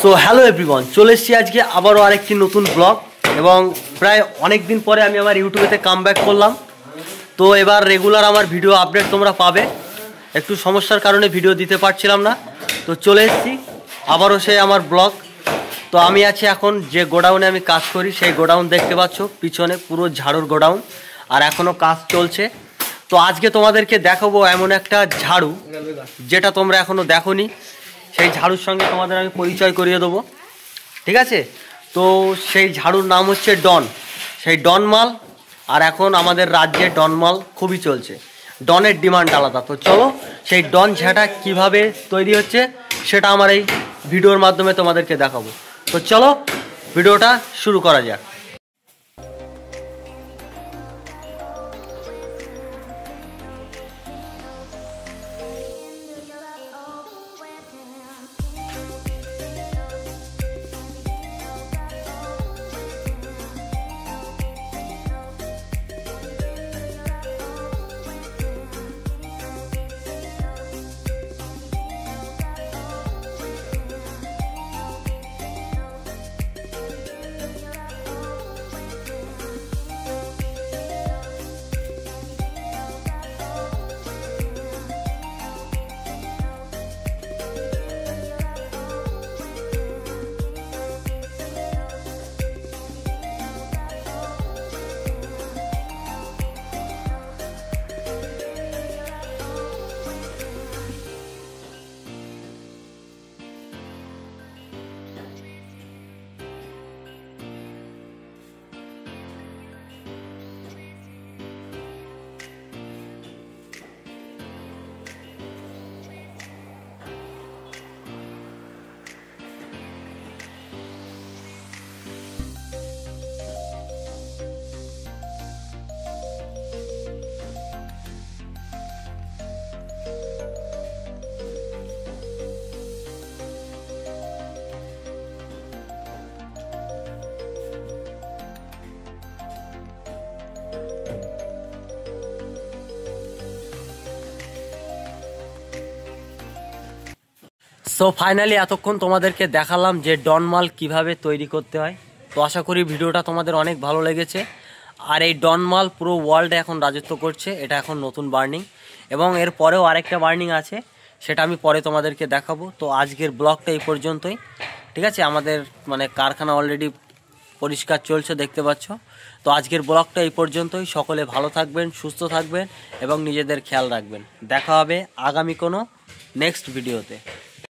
So hello everyone, চলে এসেছি আজকে আবারও আরেকটি নতুন ব্লগ এবং প্রায় অনেক দিন পরে আমি আমার ইউটিউবেতে কামব্যাক করলাম। তো এবার রেগুলার আমার ভিডিও আপডেট তোমরা পাবে। একটু সমস্যার কারণে ভিডিও দিতে পারছিলাম না, তো চলে এসেছি আবারও সেই আমার ব্লগ। তো আমি আছি এখন যে গোডাউনে আমি কাজ করি, সেই গোডাউন দেখতে পাচ্ছ পিছনে, পুরো ঝাড়ুর গোডাউন, আর এখনও কাজ চলছে। তো আজকে তোমাদেরকে দেখাবো এমন একটা ঝাড়ু যেটা তোমরা এখনও দেখোনি। সেই ঝাড়ুর সঙ্গে তোমাদের আমি পরিচয় করিয়ে দেবো, ঠিক আছে? তো সেই ঝাড়ুর নাম হচ্ছে ডন, সেই ডন মাল। আর এখন আমাদের রাজ্যে ডন মাল খুবই চলছে, ডনের ডিমান্ড আলাদা। তো চলো সেই ডন ঝাঁটা কিভাবে তৈরি হচ্ছে সেটা আমার এই ভিডিওর মাধ্যমে তোমাদেরকে দেখাবো। তো চলো ভিডিওটা শুরু করা যাক। সো ফাইনালি এতক্ষণ তোমাদেরকে দেখালাম যে ডন মাল কীভাবে তৈরি করতে হয়। তো আশা করি ভিডিওটা তোমাদের অনেক ভালো লেগেছে। আর এই ডন মাল পুরো ওয়ার্ল্ডে এখন রাজত্ব করছে, এটা এখন নতুন বার্নিং, এবং এর পরেও আরেকটা বার্নিং আছে, সেটা আমি পরে তোমাদেরকে দেখাবো। তো আজকের ব্লগটা এই পর্যন্তই, ঠিক আছে? আমাদের কারখানা অলরেডি পরিষ্কার চলছে, দেখতে পাচ্ছ। তো আজকের ব্লগটা এই পর্যন্তই। সকলে ভালো থাকবেন, সুস্থ থাকবেন এবং নিজেদের খেয়াল রাখবেন। দেখা হবে আগামী কোনো নেক্সট ভিডিওতে।